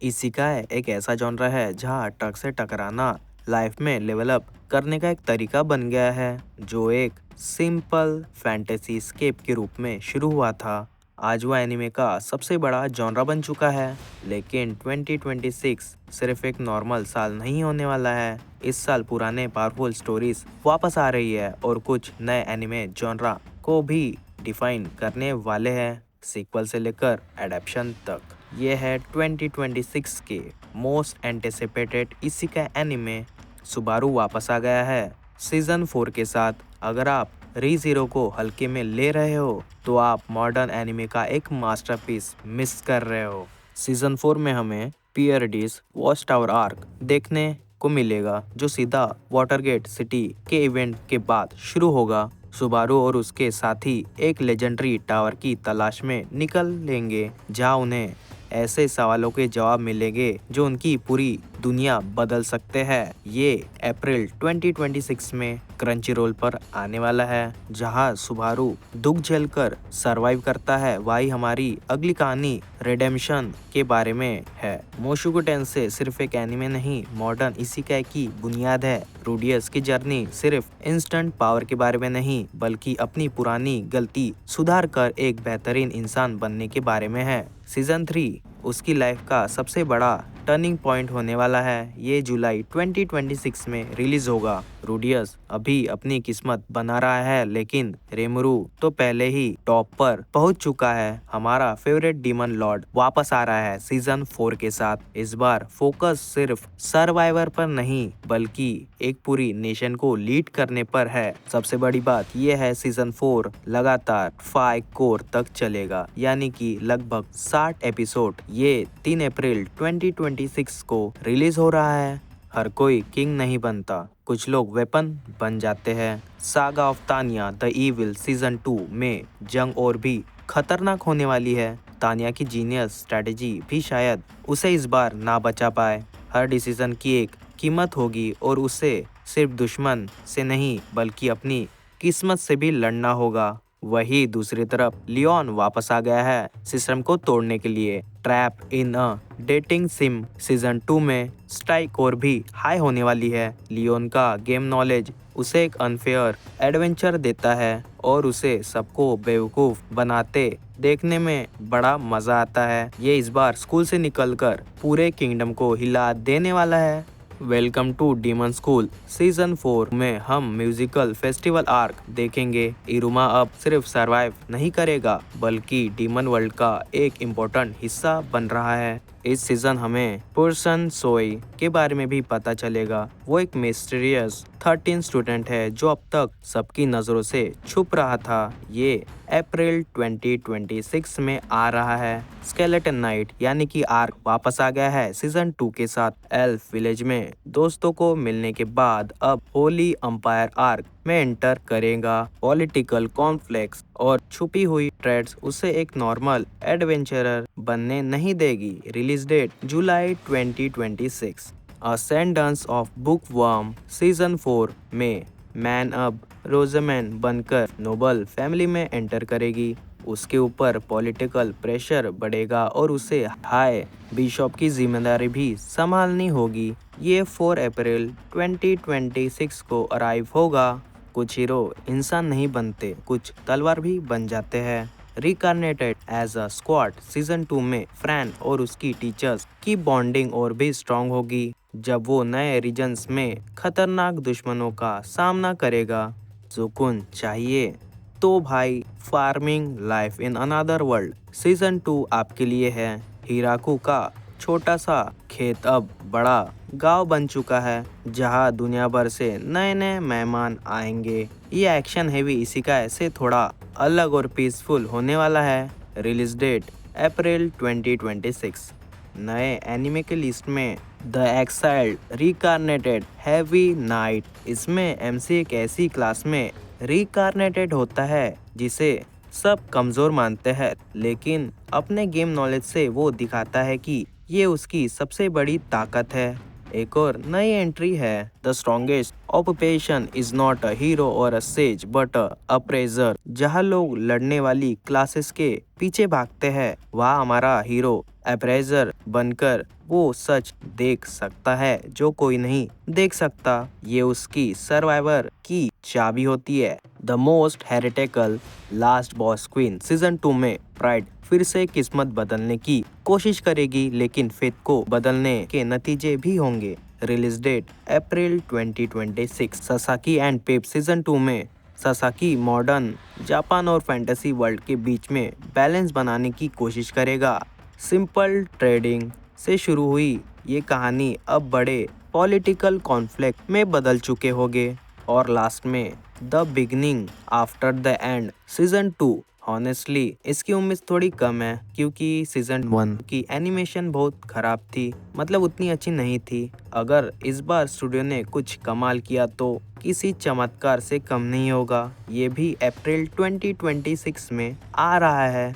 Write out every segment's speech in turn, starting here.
इसिकाई एक ऐसा जॉनरा है जहाँ ट्रक से टकराना लाइफ में लेवल अप करने का एक तरीका बन गया है, जो एक सिंपल फैंटेसी स्केप के रूप में शुरू हुआ था। आज वो एनिमे का सबसे बड़ा जॉनरा बन चुका है। लेकिन 2026 सिर्फ एक नॉर्मल साल नहीं होने वाला है। इस साल पुराने पावरफुल स्टोरीज वापस आ रही है और कुछ नए एनिमे जॉनरा को भी डिफाइन करने वाले हैं, सीक्वल से लेकर एडेप्शन तक। ये है 2026 के मोस्ट एंटिसिपेटेड इसिकाई एनिमे। सुबारू वापस आ गया है सीजन 4 के साथ। अगर आप रीज़ीरो को हल्के में ले रहे हो तो आप मॉडर्न एनिमे का एक मास्टरपीस मिस कर रहे हो। सीजन 4 में हमें पीआरडीज वॉच टावर आर्क देखने को मिलेगा, जो सीधा वाटरगेट सिटी के इवेंट के बाद शुरू होगा। सुबारू और उसके साथी एक लेजेंडरी टावर की तलाश में निकल लेंगे, जहां उन्हें ऐसे सवालों के जवाब मिलेंगे जो उनकी पूरी दुनिया बदल सकते हैं। ये अप्रैल 2026 में क्रंची रोल पर आने वाला है, जहां सुबारू दुख झेलकर सरवाइव करता है। वही हमारी अगली कहानी रिडेम्पशन के बारे में है। मोशुगु टेंसेई सिर्फ एक एनिमे नहीं, मॉडर्न इसिकाई की बुनियाद है। रूडियस की जर्नी सिर्फ इंस्टेंट पावर के बारे में नहीं, बल्कि अपनी पुरानी गलती सुधार कर एक बेहतरीन इंसान बनने के बारे में है। सीजन 3 उसकी लाइफ का सबसे बड़ा टर्निंग पॉइंट होने वाला है। ये जुलाई 2026 में रिलीज होगा। रूडियस अभी अपनी किस्मत बना रहा है, लेकिन रेमरू तो पहले ही टॉप पर पहुंच चुका है। हमारा फेवरेट डीमन लॉर्ड वापस आ रहा है सीजन 4 के साथ। इस बार फोकस सिर्फ सर्वाइवर पर नहीं, बल्कि एक पूरी नेशन को लीड करने पर है। सबसे बड़ी बात यह है, सीजन 4 लगातार 5 कोर तक चलेगा, यानी कि लगभग 60 एपिसोड। ये 3 अप्रैल 2026 को रिलीज हो रहा है। हर कोई किंग नहीं बनता, कुछ लोग वेपन बन जाते हैं। Saga of Tania the evil season 2 में जंग और भी खतरनाक होने वाली है। तानिया की जीनियस स्ट्रेटेजी भी शायद उसे इस बार ना बचा पाए। हर डिसीजन की एक कीमत होगी और उसे सिर्फ दुश्मन से नहीं, बल्कि अपनी किस्मत से भी लड़ना होगा। वही दूसरी तरफ लियोन वापस आ गया है सिस्टम को तोड़ने के लिए। Trap in a dating SIM season 2 में स्ट्राइक और भी हाई होने वाली है। लियोन का गेम नॉलेज उसे एक अनफेयर एडवेंचर देता है और उसे सबको बेवकूफ बनाते देखने में बड़ा मजा आता है। ये इस बार स्कूल से निकलकर पूरे किंगडम को हिला देने वाला है। Welcome to Demon School season 4 में हम म्यूजिकल फेस्टिवल आर्क देखेंगे। इरुमा अब सिर्फ सरवाइव नहीं करेगा, बल्कि डीमन वर्ल्ड का एक इम्पोर्टेंट हिस्सा बन रहा है। इस सीजन हमें पर्सन सोई के बारे में भी पता चलेगा। वो एक मिस्टीरियस 13 स्टूडेंट है जो अब तक सबकी नजरों से छुप रहा था। ये अप्रैल 2026 में आ रहा है। स्केलेटन नाइट यानी कि आर्क वापस आ गया है सीजन 2 के साथ। एल्फ विलेज में दोस्तों को मिलने के बाद अब होली अंपायर आर्क में एंटर करेगा। पॉलिटिकल कॉन्फ्लिक्ट्स और छुपी हुई थ्रेड्स उसे एक नॉर्मल एडवेंचरर बनने नहीं देगी। Release date July 2026। Ascendance of Bookworm season 4 में मैन अब रोजमैन बनकर नोबल फैमिली में एंटर करेगी। उसके ऊपर पॉलिटिकल प्रेशर बढ़ेगा और उसे हाई बिशप की जिम्मेदारी भी संभालनी होगी। ये 4 अप्रैल 2026 को अराइव होगा। कुछ हीरो इंसान नहीं बनते, कुछ तलवार भी बन जाते हैं। रिकार्नेटेड एज अ स्क्वाड सीजन 2 में फ्रैन और उसकी टीचर्स की बॉन्डिंग और भी स्ट्रॉन्ग होगी, जब वो नए रीजन्स में खतरनाक दुश्मनों का सामना करेगा। सुकून चाहिए तो भाई, farming life in another world season 2 आपके लिए है। हिराकू का छोटा सा खेत अब बड़ा गांव बन चुका है, जहां दुनिया भर से नए नए मेहमान आएंगे। ये एक्शन हेवी इसिकाई से थोड़ा अलग और पीसफुल होने वाला है। Release date April 2026। नए एनिमे के लिस्ट में the exiled reincarnated heavy knight. इसमें एमसी एक ऐसी क्लास में रिकार्नेटेड होता है जिसे सब कमजोर मानते हैं, लेकिन अपने गेम नॉलेज से वो दिखाता है कि ये उसकी सबसे बड़ी ताकत है। एक और नई एंट्री है, the strongest occupation is not a hero और a sage but a appraiser. जहाँ लोग लड़ने वाली क्लासेस के पीछे भागते हैं, वहाँ हमारा हीरो अप्रेजर बनकर वो सच देख सकता है जो कोई नहीं देख सकता। ये उसकी सर्वाइवर की चाबी होती है। The most heretical last boss queen season 2 में प्राइड फिर से किस्मत बदलने की कोशिश करेगी, लेकिन फेथ को बदलने के नतीजे भी होंगे। Release date April 2026। Sasaki and Peep season 2 में सासाकी मॉडर्न जापान और फैंटेसी वर्ल्ड के बीच में बैलेंस बनाने की कोशिश करेगा। सिंपल ट्रेडिंग से शुरू हुई ये कहानी अब बड़े पॉलिटिकल कॉन्फ्लिक्ट में बदल चुके होंगे और लास्ट में the beginning after the end season 2। Honestly इसकी उम्मीद थोड़ी कम है क्योंकि सीजन 1 की एनिमेशन बहुत खराब थी, मतलब उतनी अच्छी नहीं थी। अगर इस बार स्टूडियो ने कुछ कमाल किया तो किसी चमत्कार से कम नहीं होगा। ये भी अप्रैल 2026 में आ रहा है।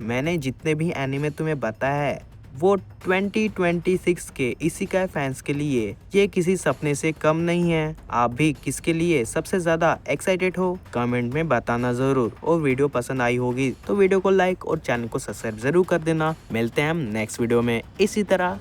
मैंने जितने भी एनिमे तुम्हें बताया है वो 2026 के इसी का फैंस के लिए ये किसी सपने से कम नहीं है। आप भी किसके लिए सबसे ज्यादा एक्साइटेड हो कमेंट में बताना जरूर। और वीडियो पसंद आई होगी तो वीडियो को लाइक और चैनल को सब्सक्राइब जरूर कर देना। मिलते हैं हम नेक्स्ट वीडियो में इसी तरह।